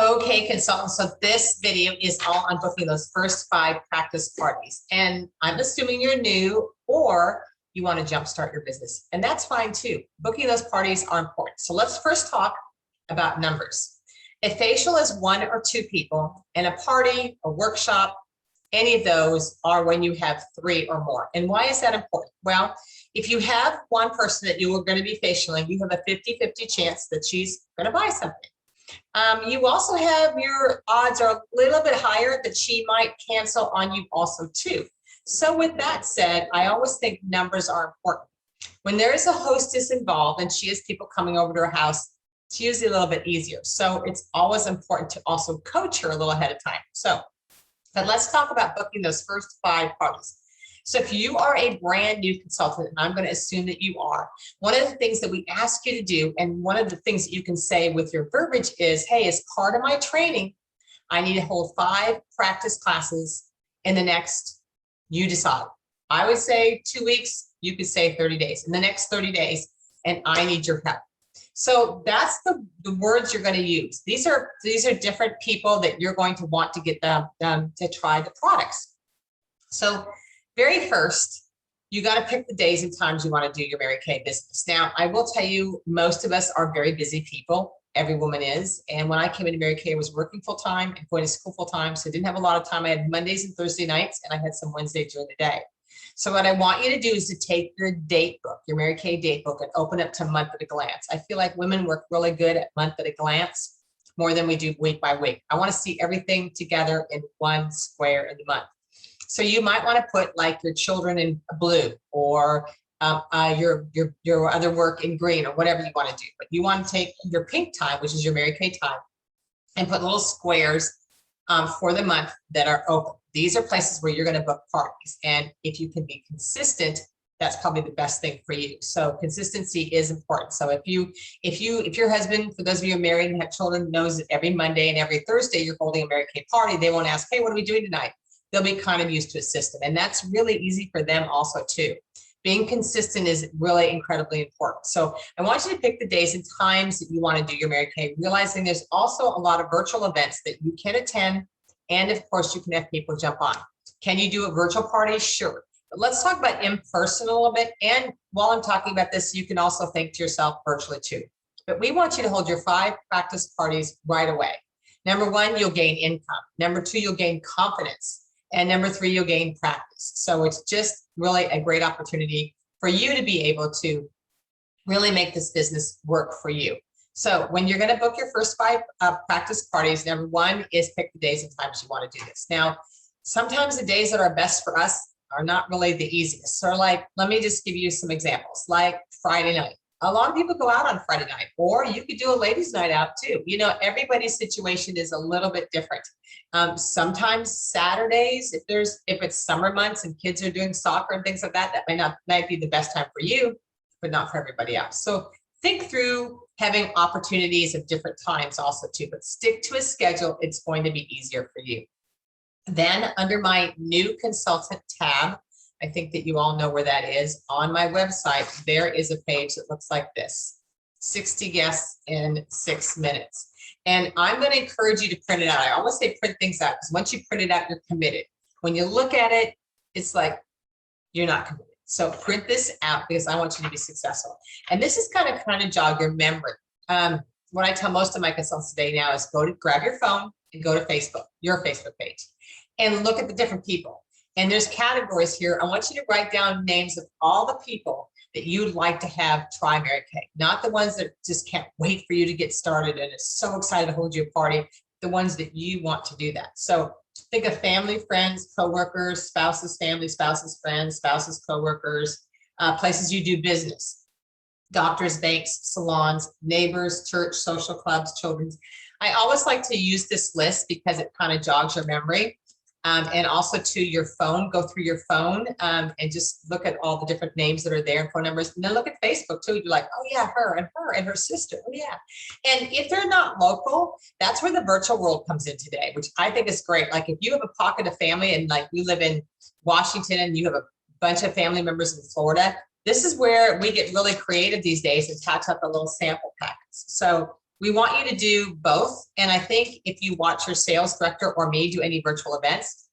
Okay, consultant. So this video is all on booking those first 5 practice parties. And I'm assuming you're new or you want to jumpstart your business. And that's fine too. Booking those parties are important. So let's first talk about numbers. A facial is 1 or 2 people, and a party, a workshop, any of those are when you have 3 or more. And why is that important? Well, if you have one person that you are going to be facialing, you have a 50-50 chance that she's going to buy something. You also have your odds are a little bit higher that she might cancel on you also too. So with that said, I always think numbers are important. When there is a hostess involved and she has people coming over to her house, it's usually a little bit easier. So it's always important to also coach her a little ahead of time. But let's talk about booking those first 5 parties. So if you are a brand new consultant, and I'm going to assume that you are, one of the things that we ask you to do, and one of the things that you can say with your verbiage is, hey, as part of my training, I need to hold 5 practice classes in the next, you decide. I would say 2 weeks, you could say 30 days, in the next 30 days, and I need your help. So that's the words you're going to use. These are different people that you're going to want to get them to try the products. So very first, you got to pick the days and times you want to do your Mary Kay business. Now, I will tell you, most of us are very busy people. Every woman is. And when I came into Mary Kay, I was working full time and going to school full time. So I didn't have a lot of time. I had Mondays and Thursday nights, and I had some Wednesday during the day. So what I want you to do is to take your date book, your Mary Kay date book, and open it to month at a glance. I feel like women work really good at month at a glance more than we do week by week. I want to see everything together in one square in the month. So you might want to put like your children in blue, or your other work in green, or whatever you want to do. But you want to take your pink time, which is your Mary Kay time, and put little squares for the month that are open. These are places where you're going to book parties. And if you can be consistent, that's probably the best thing for you. So consistency is important. So if your husband, for those of you who are married and have children, knows that every Monday and every Thursday you're holding a Mary Kay party, they won't ask, hey, what are we doing tonight? They'll be kind of used to a system. And that's really easy for them also too. Being consistent is really incredibly important. So I want you to pick the days and times that you want to do your Mary Kay, realizing there's also a lot of virtual events that you can attend. And of course, you can have people jump on. Can you do a virtual party? Sure. But let's talk about in-person a little bit. And while I'm talking about this, you can also think to yourself virtually too. But we want you to hold your 5 practice parties right away. Number 1, you'll gain income. Number 2, you'll gain confidence. And number 3, you'll gain practice. So it's just really a great opportunity for you to be able to really make this business work for you. So when you're going to book your first 5 practice parties, number 1 is pick the days and times you want to do this. Now, sometimes the days that are best for us are not really the easiest. So like, let me just give you some examples, like Friday night. A lot of people go out on Friday night, or you could do a ladies' night out too. You know, everybody's situation is a little bit different. Sometimes Saturdays, if it's summer months and kids are doing soccer and things like that, that might be the best time for you, but not for everybody else. So think through having opportunities at different times also too, but stick to a schedule. It's going to be easier for you. Then under my new consultant tab, I think that you all know where that is. On my website, there is a page that looks like this: 60 guests in 6 minutes. And I'm going to encourage you to print it out. I always say print things out, because once you print it out, you're committed. When you look at it, it's like you're not committed. So print this out, because I want you to be successful. And this is kind of jog your memory. What I tell most of my consultants today now is grab your phone and go to Facebook, your Facebook page, and look at the different people. And there's categories here. I want you to write down names of all the people that you'd like to have try Mary Kay, not the ones that just can't wait for you to get started and is so excited to hold you a party, the ones that you want to do that. So think of family, friends, coworkers, spouses, family, spouses, friends, spouses, coworkers, places you do business, doctors, banks, salons, neighbors, church, social clubs, children's. I always like to use this list because it kind of jogs your memory. And also to your phone, go through your phone and just look at all the different names that are there and phone numbers. And then look at Facebook too. You're like, oh yeah, her and her sister. Oh yeah. And if they're not local, that's where the virtual world comes in today, which I think is great. Like if you have a pocket of family, and like we live in Washington and you have a bunch of family members in Florida, this is where we get really creative these days and attach up the little sample packets. So we want you to do both. And I think if you watch your sales director or me do any virtual events,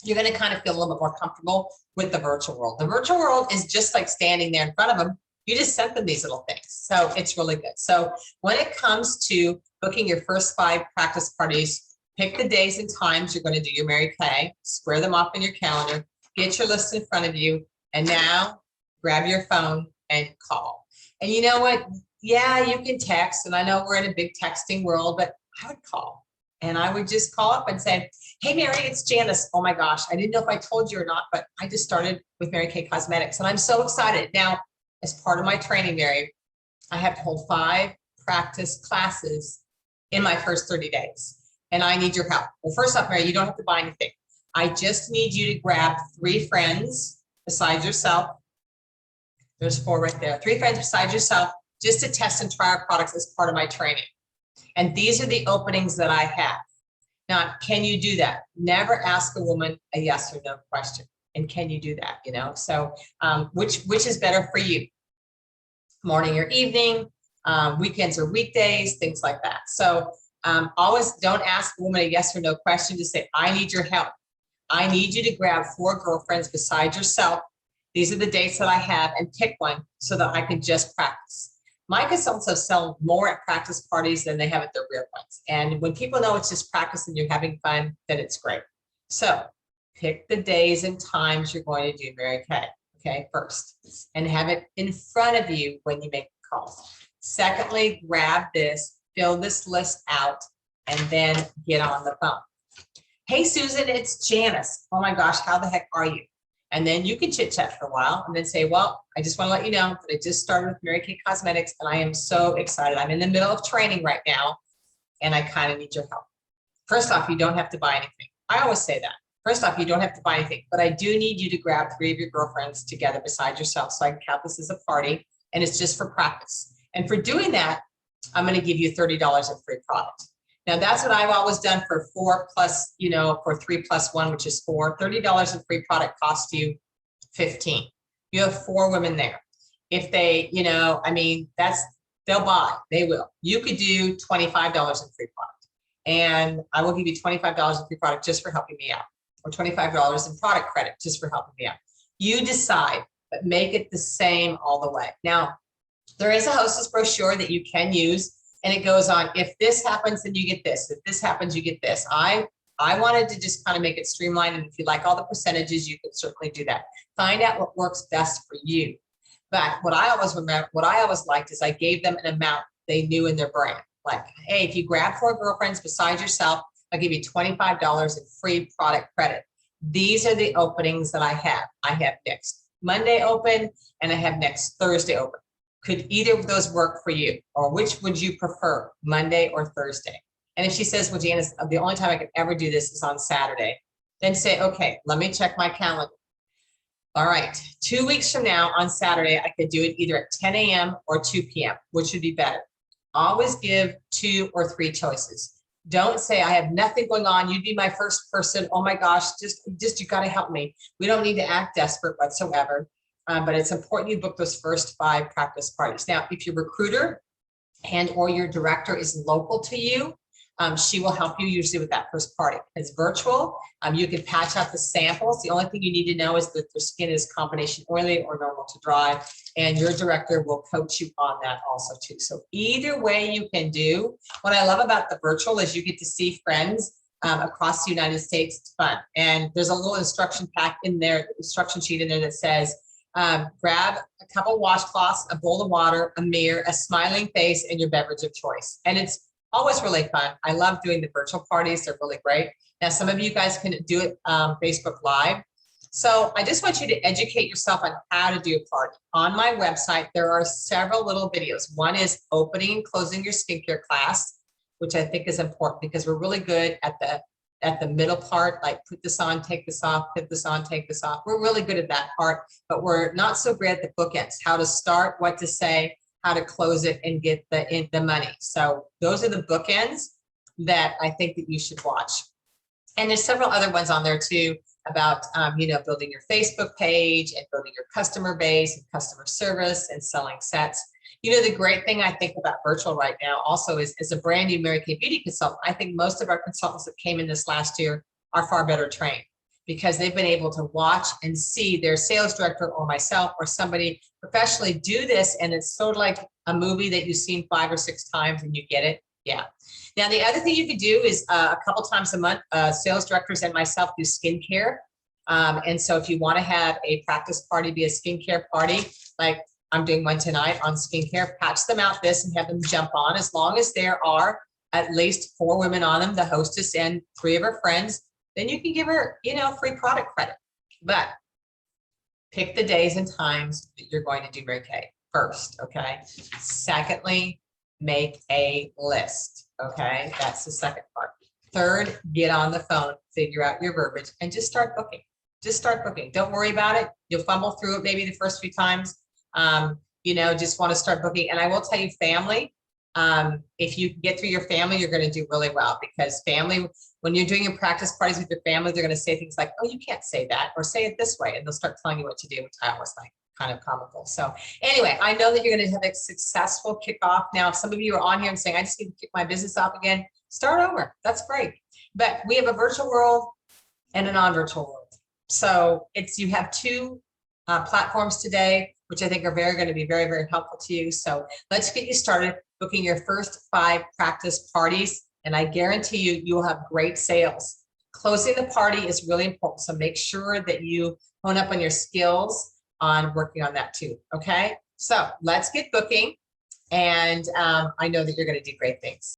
you're going to kind of feel a little bit more comfortable with the virtual world. The virtual world is just like standing there in front of them. You just sent them these little things. So it's really good. So when it comes to booking your first 5 practice parties, pick the days and times you're going to do your Mary Kay, square them off in your calendar, get your list in front of you, and now grab your phone and call. And you know what? Yeah, you can text, and I know we're in a big texting world, but I would call. And I would just call up and say, hey, Mary, it's Janice. Oh my gosh, I didn't know if I told you or not, but I just started with Mary Kay Cosmetics, and I'm so excited. Now, as part of my training, Mary, I have to hold 5 practice classes in my first 30 days, and I need your help. Well, first off, Mary, you don't have to buy anything. I just need you to grab 3 friends besides yourself. There's 4 right there. 3 friends besides yourself, just to test and try our products as part of my training. And these are the openings that I have. Now, can you do that? Never ask a woman a yes or no question. And can you do that? You know, so which is better for you? Morning or evening, weekends or weekdays, things like that. So always don't ask a woman a yes or no question. Just say, I need your help. I need you to grab 4 girlfriends besides yourself. These are the dates that I have, and pick one so that I can just practice. My consultants have sold more at practice parties than they have at their real ones. And when people know it's just practice and you're having fun, then it's great. So pick the days and times you're going to do Mary Kay, okay, first, and have it in front of you when you make the calls. Secondly, grab this, fill this list out, and then get on the phone. Hey, Susan, it's Janice. Oh my gosh, how the heck are you? And then you can chit chat for a while and then say, well, I just want to let you know that I just started with Mary Kay Cosmetics and I am so excited. I'm in the middle of training right now and I kind of need your help. First off, you don't have to buy anything. I always say that. First off, you don't have to buy anything, but I do need you to grab 3 of your girlfriends together besides yourself so I can count this as a party, and it's just for practice. And for doing that, I'm going to give you $30 in free product. Now that's what I've always done for 4 plus, you know, for 3 plus 1, which is 4. $30 in free product costs you 15. You have 4 women there. If they, you know, I mean, they'll buy, they will. You could do $25 in free product, and I will give you $25 in free product just for helping me out, or $25 in product credit just for helping me out. You decide, but make it the same all the way. Now, there is a hostess brochure that you can use, and it goes on, if this happens, then you get this. If this happens, you get this. I wanted to just kind of make it streamlined, and if you like all the percentages, you can certainly do that. Find out what works best for you. But what I always liked is I gave them an amount they knew in their brand. Like, hey, if you grab 4 girlfriends besides yourself, I'll give you $25 in free product credit. These are the openings that I have. I have next Monday open, and I have next Thursday open. Could either of those work for you? Or which would you prefer, Monday or Thursday? And if she says, well, Janice, the only time I could ever do this is on Saturday, then say, okay, let me check my calendar. All right, 2 weeks from now on Saturday, I could do it either at 10 a.m. or 2 p.m., which would be better. Always give 2 or 3 choices. Don't say, I have nothing going on. You'd be my first person. Oh my gosh, just you got to help me. We don't need to act desperate whatsoever. But it's important you book those first 5 practice parties. Now, if your recruiter and or your director is local to you, she will help you usually with that first party. It's virtual. You can patch out the samples. The only thing you need to know is that their skin is combination oily or normal to dry, and your director will coach you on that also too. So either way you can do. What I love about the virtual is you get to see friends across the United States. It's fun. And there's a little instruction pack in there, instruction sheet in there that says, grab a couple washcloths, a bowl of water, a mirror, a smiling face, and your beverage of choice. And it's always really fun. I love doing the virtual parties. They're really great. Now, some of you guys can do it Facebook Live. So I just want you to educate yourself on how to do a party. On my website, there are several little videos. One is opening and closing your skincare class, which I think is important because we're really good at the middle part, like put this on, take this off, put this on, take this off. We're really good at that part, but we're not so great at the bookends, how to start, what to say, how to close it and get the money. So those are the bookends that I think that you should watch. And there's several other ones on there too about, building your Facebook page and building your customer base and customer service and selling sets. You know, the great thing I think about virtual right now also is, as a brand new Mary Kay Beauty consultant, I think most of our consultants that came in this last year are far better trained because they've been able to watch and see their sales director or myself or somebody professionally do this. And it's sort of like a movie that you've seen 5 or 6 times and you get it. Yeah. Now, the other thing you can do is a couple times a month, sales directors and myself do skincare. And so if you want to have a practice party be a skincare party, like I'm doing one tonight on skincare, patch them out this and have them jump on, as long as there are at least 4 women on them, the hostess and 3 of her friends, then you can give her, you know, free product credit. But pick the days and times that you're going to do Mary Kay first, okay? Secondly, make a list, okay? That's the second part. Third, get on the phone, figure out your verbiage, and just start booking. Just start booking. Don't worry about it. You'll fumble through it maybe the first few times. You know, just want to start booking. And I will tell you, family, if you get through your family, you're going to do really well, because family, when you're doing your practice parties with your family, they're going to say things like, oh, you can't say that, or say it this way. And they'll start telling you what to do, which I always find kind of comical. So anyway, I know that you're going to have a successful kickoff. Now, if some of you are on here and saying, I just need to kick my business off again, start over. That's great. But we have a virtual world and a non-virtual world. So you have 2 platforms today, which I think are going to be very, very helpful to you. So let's get you started booking your first 5 practice parties. And I guarantee you, you'll have great sales. Closing the party is really important. So make sure that you hone up on your skills on working on that too. Okay. So let's get booking. And I know that you're going to do great things.